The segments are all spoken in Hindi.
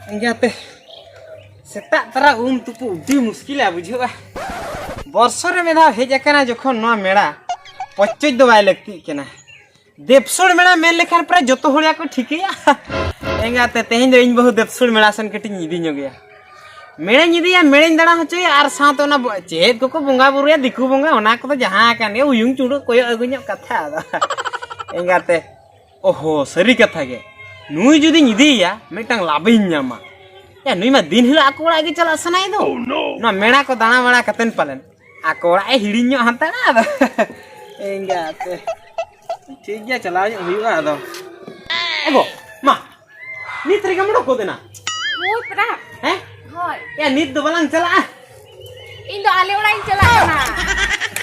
Enggate setak tara tupu udi muskil ya bujhua borsor re medha hej akana jokhon noa mera pochoj do bai lakti kena depsur mera men lekhan pra joto horiya ko thikya engate tehin do इन बहु depsur mera san keti nyidi nyogia mera nyidiya mera dana hochoy ar saat ona chet ko bonga buruya diku bonga ona ko jaha kan e uyung chudu koyo agunya katha da engate oho sari katha ge nui judi nyidiya metang labin nyama ya nui ma din hila aku ora ge chala sanai do no mera ko dana bana katen palen aku ora e hirinyo hantana da engate ठीक है चला हुआ दो एगो मा नीत रे गमड़ो को देना मोय परा हैं होय या नीत दो बलंग चला इन दो आले ओड़ा इन चला ना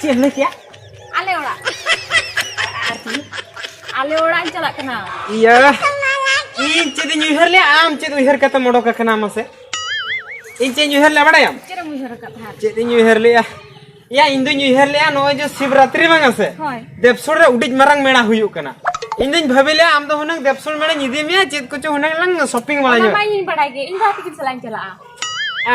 चेले क्या आले ओड़ा आले ओड़ा इन चला कना या इन चेद न्यूहर ले आम चेद उहर कत मोडो का खना मसे इन चेद न्यूहर ले बड़ा यम चेरे मुहर कथा चेद न्यूहर ले या इंदु न्यूहर ले नो जो शिवरात्रि बंग से होय देवसुर रे उडिज मरंग मेणा हुयु कना इंदिन भाबिले आम दो हुनंग देवसुर मेणा निदि मे चेद को चो हुनंग लंग शॉपिंग वाला जो माई बड़ा गे इन बात की चला चला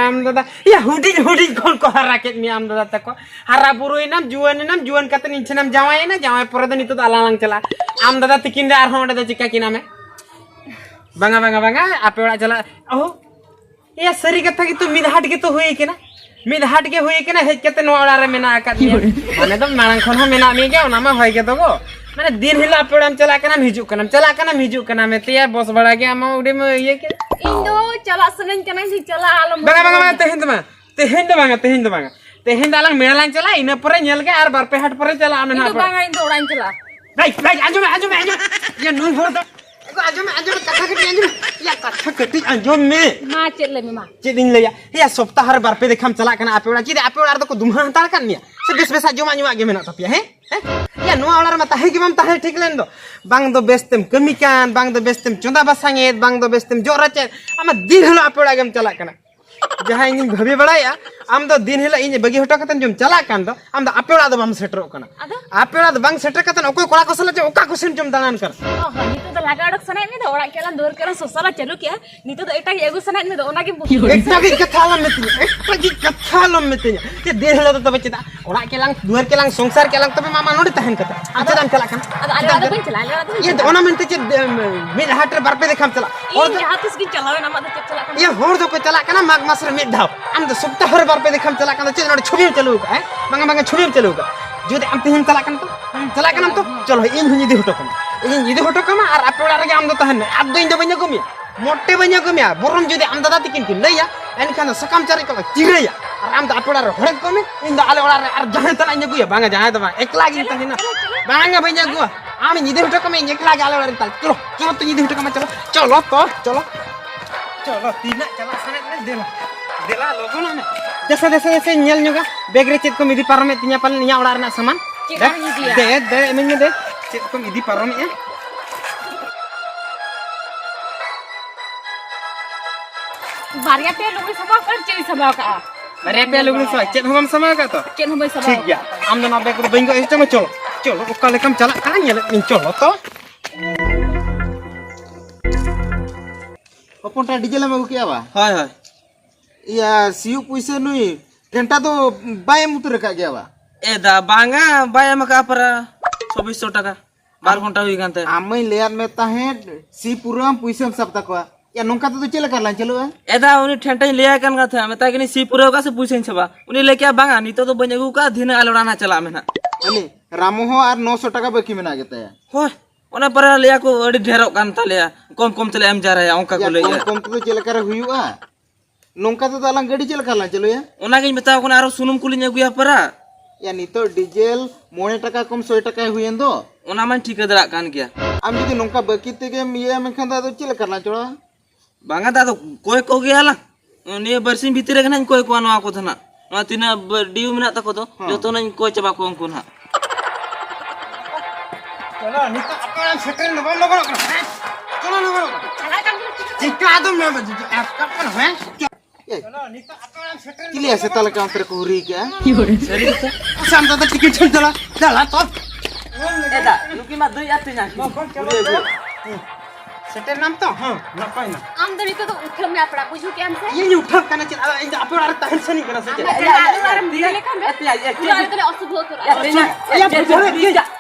आम दादा या हुडिज कोन को हरा के मी आम दादा तको हरा बुरुई नाम जुवन कते निचे नाम जावाय ना जावाय पर द नितो आलांग चला आम दादा तिकिन रे आर होंडे द चिका किना में बंगा आपे ओड़ा चला ओहो या सरी कथा की तो मिदहाट के तो होई केना मिदहाट के होई केना हेज कते नो ओड़ा रे मेना आका दिया माने तो मांग खन मेना मी के ओना में होय के तो गो माने दिन हिला आपे ओड़ा चला केना हिजु केना में ते बस बड़ा के हम उडे में ये के इन दो चला सनन कना ही चला आलम बंगा तेहिंद आलंग मेला लाइन चला इन पर नेल के आर बार पे हाट पर चला आमे ना बंगा इन दो ओड़ा इन चला राइट आजो ये नुई भर दो आजो या कथा कटी आजो में मा चले में मा चेदिन लया या सप्ताह हर बार पे देखम चला कना आपे ओड़ा चिदे आपे ओड़ा दो को दुमहा हतार कान मिया से बेस आजो मा गे मेना तपिया हैं या नुआ ओड़ा मा ताहे के मम ताहे ठीक लेन दो बांग दो बेस्तेम कमी कान बांग दो बेस्तेम चोंदा बसांगेत बांग दो बेस्तेम जोराचे आमा दिन हलो आपे ओड़ा गेम चला कना जहां इन भाबी बड़ाया आम दो दिन हिला इन बगी हटो कतन जम चला कान दो आम दो आपे ओड़ा दो बम सेटर कना आपे ओड़ा दो बांग सेटर कतन ओको कोड़ा को सला ओका को सेन जम दानान कर ओहो नीतो तो लगा अडक सने में दो ओड़ा केला दूर कर सोसला चलो क्या नीतो तो एटा एगु सने में दो ओना के एकटा की कथा लम मेतिन ते दिन हिला तो तबे चिता ओड़ा केलांग दुर केलांग संसार केलांग तबे मामा नोडी तहन कता आम चलान चला कान आले वाला बन चला ये ओना मेनते चे मिल हाट रे बार पे देखम चला और जहां तिस की चलावे ना मत चला ये होर दो को चला कना माग मास रे मिड धाव आम तो सप्ताह हर बार पे देखम चला कना चे नोडी छुबी चलू का बंगा छुबी चलू का जुदे आम तिहिन चला कन तो चलो इन हुनी दि हटो कमा और आपे ओड़ा रे आम दो तहन अब दो इन दो बन्या कमिया मोटे बन्या कमिया बोरम जुदे आम दादा तिकिन की लैया एनखान सकाम चारे को चिरेया और आम द आपे ओड़ा रे हड़क कमे इन द आले ओड़ा रे और जहां तला इन गुया बांगा जहां दबा एकला गिन तहिना बांगा बन्या गुआ आम निदे हटो कमे एकला गाले ओड़ा रे ताल चलो तो निदे हटो कमा चलो तीना चला सने देला लोगों ने जैसे नेल न्योगा बैग रे चेत को मिदी पारमे तिnya पाल निया ओड़ा रना सामान दे एमिन दे चेत को मिदी पारमे ए बारिया पे लोग सभा कर चली सभा का बारिया पे लोग सभा चेत हम समा का तो चेत हम सभा ठीक गया आम ना बैग को बेंगो इष्ट में चलो ओका लेकम चला काना नेल इन चलो तो ओपनटा डीजल में किया बा हाय या सीयू पैसे नुई घंटा तो बाय मुतर का गया बा ए दा बांगा बाय मका पर 2400 टाका 12 घंटा हुई गनते आमई लेयर में ताहे सी पूरा पैसे सब तक या नोंका तो चले करला चलो ए दा उनी ठंटा लिया कन का था मता कि सी पूरा का से पैसे छबा उनी लेके बांगा नी तो बनेगु का दिन आलोड़ाना चला मेना अनी रामो हो और 900 टाका बाकी में ना गेता है होय ओना पर लिया को अड़ी ढेरो कान तालिया कम चले एम जा रहा है ओंका को ले कम तो चले कर हुआ नोंका तो दाला गाड़ी चले करला चलो या ओना के बताओ कोना आरो सुनुम कुलिन अगुया परा या नी तो डीजल 9 टाका कम 100 टाका हुईन दो ओना मन ठीक दरा कान गया आम जदी नोंका बाकी तेगे मिया में खंदा तो चले करला चलो बांगा दा तो कोई को गया ला ने बरसिन भीतर रे गना कोई को नवा को थना नवा तिना डिउ मिना तको तो जतो नन कोई चबा को अंकुन हा चलो नितो अपना सेकंड लोगो चलो चिका आदम में कपन है चलो नितो अपना सेकंड किलिया से तल काउंटर को हुरी क्या सरी तो शाम तो टिकट चला तो एदा लुकी मा दुई आते ना सेटर नाम तो हां नपाय ना आम दो नितो तो उठल में अपड़ा बुझू के हमसे ये उठब कना चल इन अपे और तहन सनी कना से पूरा तो अशुभ हो तो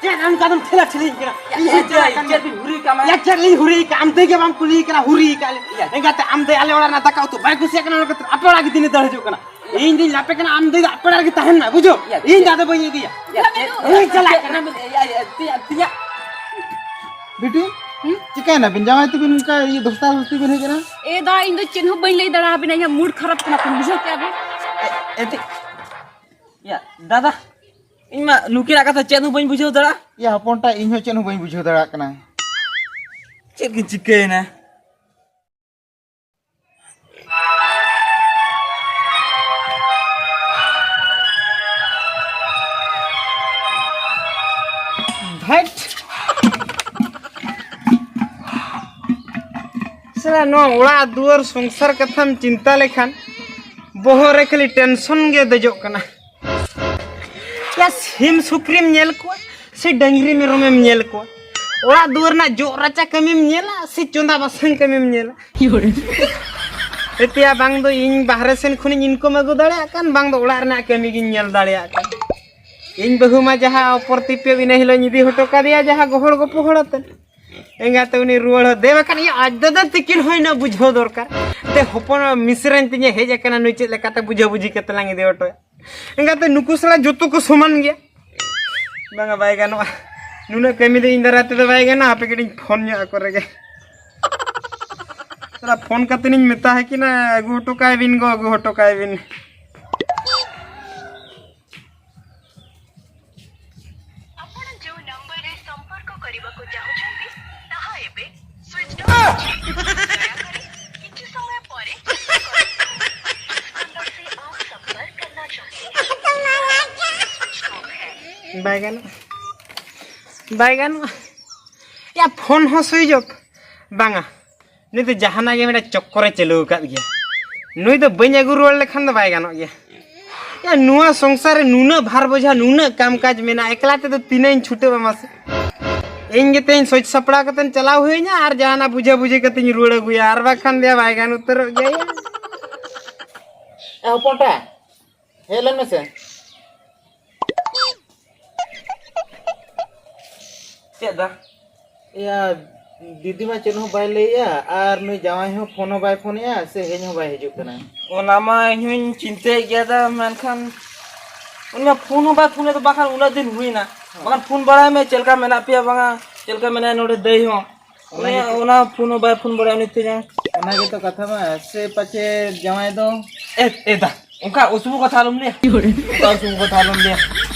ये नाम कदम ठेला ठेली कना ये हुरी काम या चली हुरी काम दे के हम कुली कना हुरी काले एंगा ते आम दे आले वाला ना तकाउ तो बाय कुसिया कना अपे वाला के दिन दह जो कना इन दिन लापे कना आम दे अपे वाला के तहन ना बुझो इन ज्यादा बई दिया ए चला कना तिया बेटी चिका ना बिन जावा तो बिन का ये दोस्ता दोस्ती बिन है ना ए दा इन दो चिन्ह बइन ले दड़ा बिना या मूड खराब कना तुम बुझो क्या बे एते या दादा इमा नुकिरा कथा चेनु बइन बुझाव दड़ा या हपनटा इन हो चेन बई बुझो दड़ा कना चेक की चिके ना हट सला नो उड़ा दुआर संसार कथाम चिंता लेखान बोहरे खाली टेंशन गे दजो कना या सिम सुप्रीम नेल को से डंगरी में रोमेम नेल को उड़ा दुआर ना जो राचा कमीम नेला से चोंदा बसंग कमीम नेला एतिया बांग दो इन बाहरे सेन खुनी इनको मगो दाड़े कान बांग दो उड़ा रना कमी गिन नेल दाड़े कान इन बहुमा जहा प्रतिपे बिना हिलो निदि हटो का दिया जहा गोहड़ गो पोहड़तन एंगा तो उनी रुवड़ देव कान या आज दादा तिकिन होय ना बुझो दरकार ते हपन मिश्रन तिने हेज कना नुई चेद लेकाते बुझो बुझी कतलांगी दे हटो एंगा ते नुकुसला जतो को समान गया बांगा बाय गानो नुना कमी दे इन दराते दे बाय गाना आपे कटिन फोन nya करेगे तोरा फोन कतनिन मेता है कि ना अगु हटो काय बिन गो अगु हटो काय बिन बैगन या फोन हो स्विच ऑफ बांगा नहीं तो जहाना के मेरा चक्कर चलो कर गया नुई तो बन अगु रुआड़ लेखान तो बैगन गया या नुआ संसार नुना भार बोझा नुना कामकाज मेना एकला ते तो तीन छूटे बामासे इन गे तेन सोच सपड़ा कतन चलाव हुईना आर जहाना बुझे बुझे कतन रुआड़ अगुया आर बाखान दिया बैगन उतर गया ए हपनटा हेलन में से चेदा या दीदी मा चेन हो बाय लेया आर नुई जावाई हो फोन हो बाय फोन या से हेज हो बाय हिजु कना ओना मा इहुन चिंते गया दा मनखान उनका फोन हो बा फोन तो बाखान उना दिन हुई ना बाखान फोन बड़ा में चलका मेना पिया बांगा चलका मेना नोडे दई हो ओना फोन हो बा फोन बड़ा निते जा ओना के तो कथा मा से पछे जावाई दो ए दा उनका उसबु कथा लुम ले उनका उसबु कथा लुम ले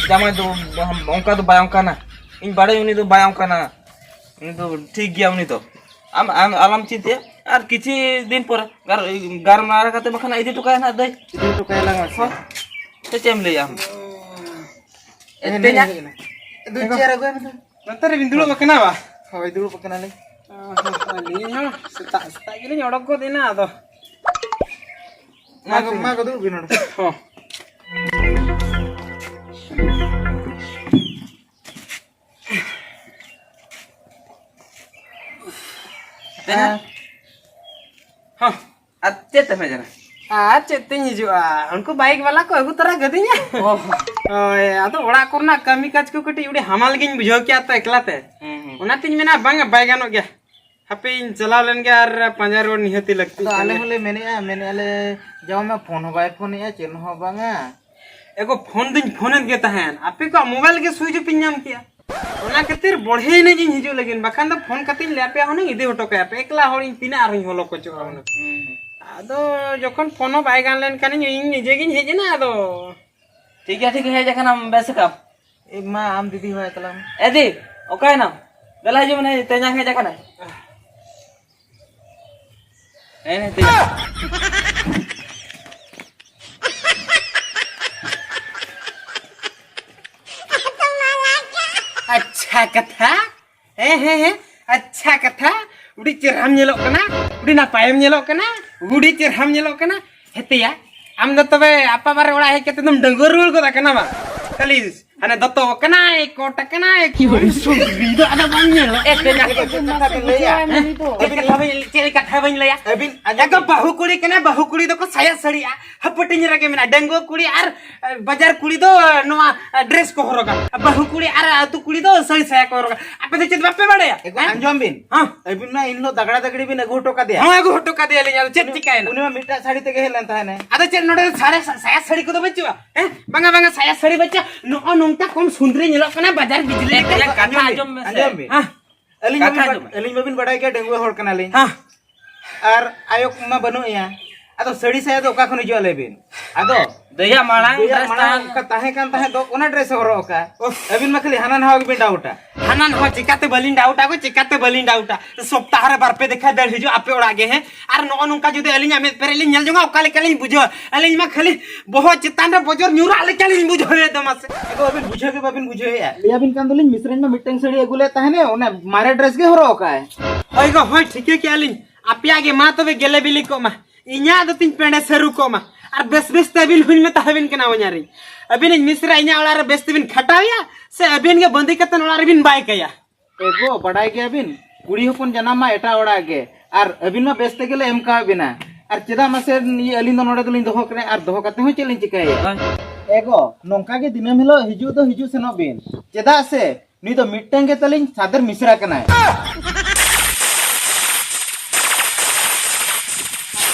जामा दो हम उनका तो बायों का ना इन बड़े उनी तो बायों का ना उनी तो ठीक गया उनी तो आम आलम चिंते और किसी दिन पर गार मारा करते बखाना इधर तो काय ना दई इधर तो कहला हो ते चेम ले हम एतेnya दु चेयर अगु नतर बिंदुलो बकना बा होय दुरु पकना ले नी हां सता सता गिले ओडक को देना आदो मा को दुरु बिनोड हां तेना हां अत्ते तमे जना अच्छा तेज हिजुआ उनको बाइक वाला को अगु तरा गदिया ओए आदो ओड़ा करना कमी काज को कटी उडी हमाल गिन बुझो क्या तो एकलाते ओना तिन मेना बांगा बाय गानो गया हपे इन चलाव लेन गया और 5 रोड निहती लगती तो आले होले मेने आले जाओ मैं फोन हो बाय फोन या चेन हो बांगा एगो फोन दिन फोन के तहन आपे को मोबाइल के स्विच ऑफ नाम किया ओना कतिर बढ़े ने जिन हिजो लेकिन बखान तो फोन कतिन लेपे होने इदे हटो के आपे एकला होनी तीना आर होलो को चो होने आदो जखन फोन बाय गान लेन कानी इन निजे गिन हेजे ना आदो ठीक है जखन हम बेस का ए मा आम दीदी होय कलम एदी ओकाय ना गला जो मने तेजा के जखन ए ने तेजा अच्छा कथा हे अच्छा कथा उडी चेरहाम नेलो कना उडी ना पायम नेलो कना उडी चेरहाम नेलो कना हेतिया आम द तबे आपा बारे ओड़ा हे केते तुम डंगोर रुल को कना बा खाली ane doto kenai kota kenai sugri do ada banyak lo kata bin laya ceri kata bang laya abin jaga bahu kuri do ko saya sari hapati nyera ke mena dengo kuri ar bajar kuri do noa dress ko horoga bahu kuri ar atu kuri do sari saya ko horoga ape de chet bappe bade ya ego anjom bin हां abin na inlo dagड़ा दगड़ी bin ego टोका दिया हां एगो हटो का दे ले चेत चिकाय ना उनी में मिटा साड़ी तक हेलन था ने ada cek node sare saya sari ko do baccu banga saya sari bacca no nongta kom sundri nyelok kana bazar bijli anjom bin हां अलिंग में बड़ा क्या डेंगू हड़ कना लिंग हां आर आयो मा बनो या आदो सड़ी से दो का खनु जो लेबिन आदो दया मालांग का ताहे दो ओना ड्रेस हरो का अबिन मा खाली हाना हाव बिन डाउटा हानन हो चिकाते बलिन डाउटा को चिकाते बलिन डाउटा सप्ताह रे बार पे देखा दर हिजो आपे ओड़ा गे है आर नो नंका जुदे अलिंग में पेरेलिन नेल जोंगा ओकाले कलिन बुझो अलिंग मा खाली बहुत चितान रे बजर न्यूरा ले कलिन बुझो रे दमस एगो अबिन बुझे के बाबिन बुझे या याबिन कान दोलिन मिश्रण में मिटंग सड़ी एगुले ताहे ओने मारे ड्रेस के हरो का है होइगो होय ठीके के अलिन आपे आगे मा तबे गेले बिली को मा इन्या दो तीन पेंडे सरू को मा और बेस तबिल हुन में तहबिन के ना व냐री अबिन मिश्रा इन्या वाला रे बेस तबिन खटाविया से अबिन के बंदी कतन वाला रे बिन बाय कया एगो बड़ाई के अबिन कुड़ी हपन जनाम मा एटा ओड़ा के और अबिन मा बेस्ते गेले एम का बिना और चेदा मासे ये अलिन दो नोडे दोलिन दोहो करे और दोहो कते हो चलिन चिकाय एगो नोंका के दिनम हिलो हिजु सेनो बिन चेदा से नी तो मिटंग के तलिन सादर मिश्रा कना